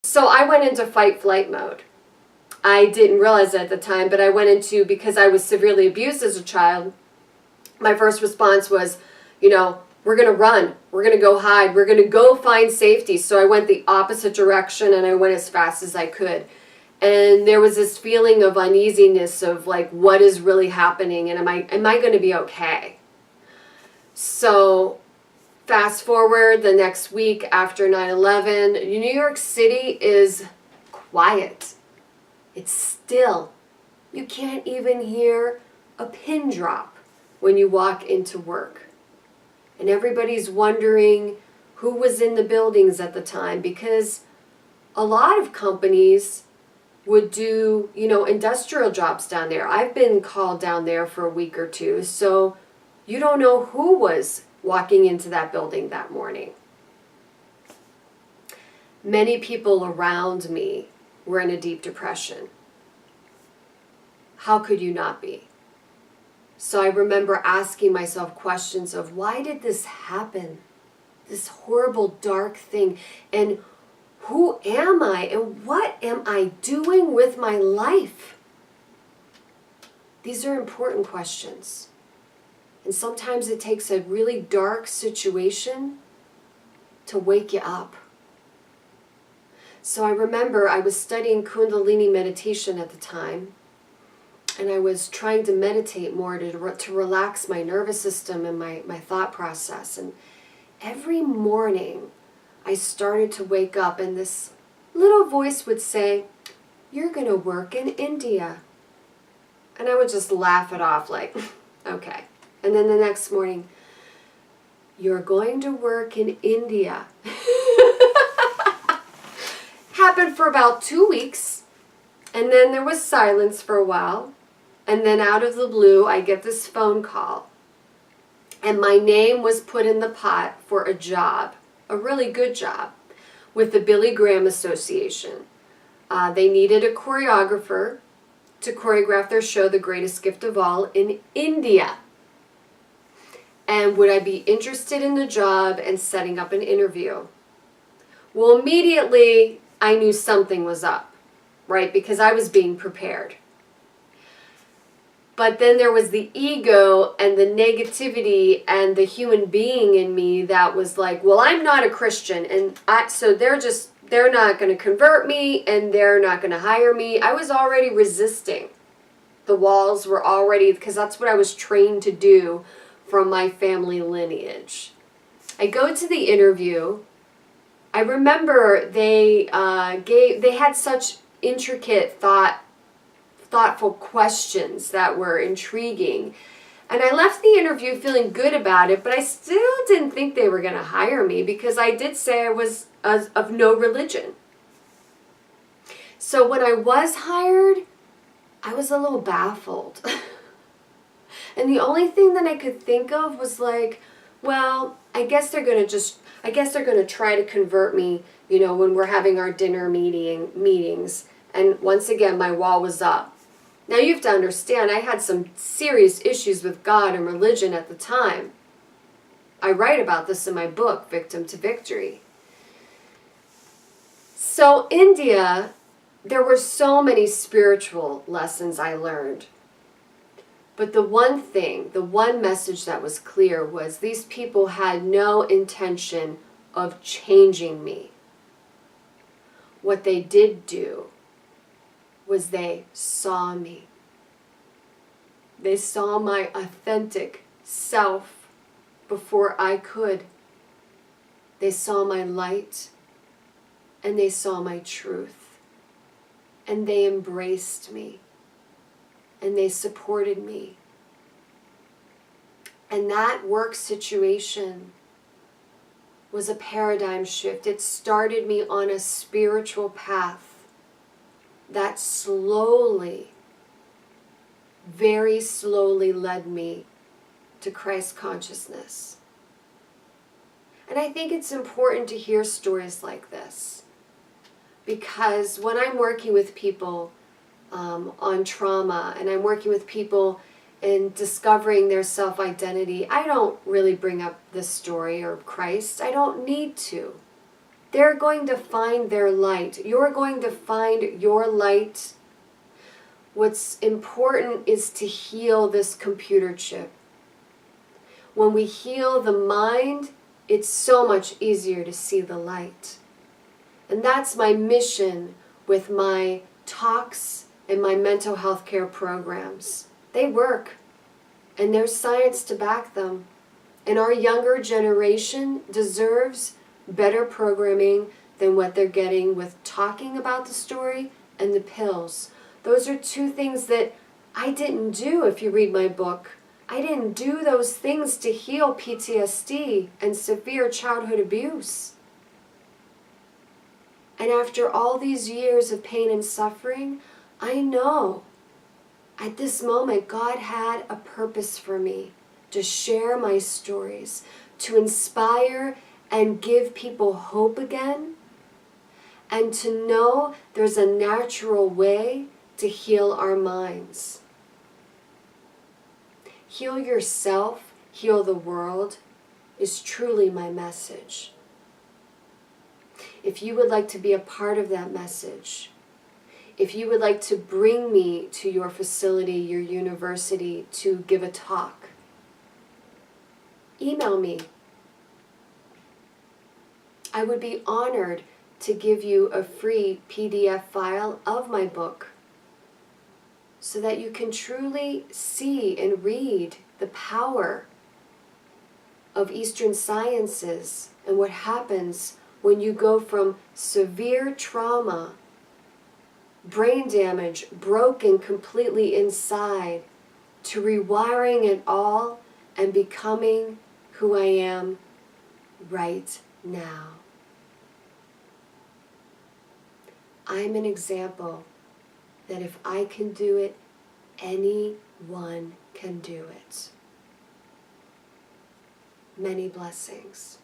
So I went into fight flight mode. I didn't realize it at the time, but I went into, because I was severely abused as a child, my first response was, we're going to run. We're going to go hide. We're going to go find safety. So I went the opposite direction and I went as fast as I could. And there was this feeling of uneasiness of like, what is really happening? And am I going to be okay? So fast forward the next week after 9/11, New York City is quiet. It's still. You can't even hear a pin drop when you walk into work. And everybody's wondering who was in the buildings at the time, because a lot of companies would do, industrial jobs down there. I've been called down there for a week or two, so you don't know who was walking into that building that morning. Many people around me were in a deep depression. How could you not be? So I remember asking myself questions of, why did this happen? This horrible, dark thing. And who am I? And what am I doing with my life? These are important questions. And sometimes it takes a really dark situation to wake you up. So I remember I was studying Kundalini meditation at the time. And I was trying to meditate more to relax my nervous system and my thought process. And every morning I started to wake up and this little voice would say, "You're going to work in India." And I would just laugh it off like, okay. And then the next morning, "You're going to work in India." Happened for about 2 weeks. And then there was silence for a while. And then out of the blue, I get this phone call. And my name was put in the pot for a job, a really good job, with the Billy Graham Association. They needed a choreographer to choreograph their show, The Greatest Gift of All, in India. And would I be interested in the job and setting up an interview? Well, immediately I knew something was up, right? Because I was being prepared. But then there was the ego and the negativity and the human being in me that was like, well, I'm not a Christian. And so they're not going to convert me and they're not going to hire me. I was already resisting. The walls were already, because that's what I was trained to do from my family lineage. I go to the interview. I remember they had such intricate thoughtful questions that were intriguing. And I left the interview feeling good about it, but I still didn't think they were going to hire me because I did say I was of no religion. So when I was hired, I was a little baffled. And the only thing that I could think of was like, well, I guess they're going to try to convert me, when we're having our dinner meetings. And once again, my wall was up. Now you have to understand, I had some serious issues with God and religion at the time. I write about this in my book, Victim to Victory. So India, there were so many spiritual lessons I learned. But the one message that was clear was these people had no intention of changing me. What they did do was they saw me. They saw my authentic self before I could. They saw my light and they saw my truth. And they embraced me and they supported me. And that work situation was a paradigm shift. It started me on a spiritual path that slowly, very slowly led me to Christ consciousness. And I think it's important to hear stories like this, because when I'm working with people on trauma and I'm working with people in discovering their self-identity, I don't really bring up this story or Christ. I don't need to. they're going to find their light. You're going to find your light. What's important is to heal this computer chip. When we heal the mind, it's so much easier to see the light. And that's my mission with my talks and my mental health care programs. They work, and there's science to back them. And our younger generation deserves better programming than what they're getting with talking about the story and the pills. Those are two things that I didn't do if you read my book. I didn't do those things to heal PTSD and severe childhood abuse. And after all these years of pain and suffering, I know at this moment God had a purpose for me to share my stories, to inspire and give people hope again, and to know there's a natural way to heal our minds. Heal yourself, heal the world is truly my message. If you would like to be a part of that message, if you would like to bring me to your facility, your university, to give a talk, email me. I would be honored to give you a free PDF file of my book so that you can truly see and read the power of Eastern sciences and what happens when you go from severe trauma, brain damage, broken completely inside, to rewiring it all and becoming who I am right now. I'm an example that if I can do it, anyone can do it. Many blessings.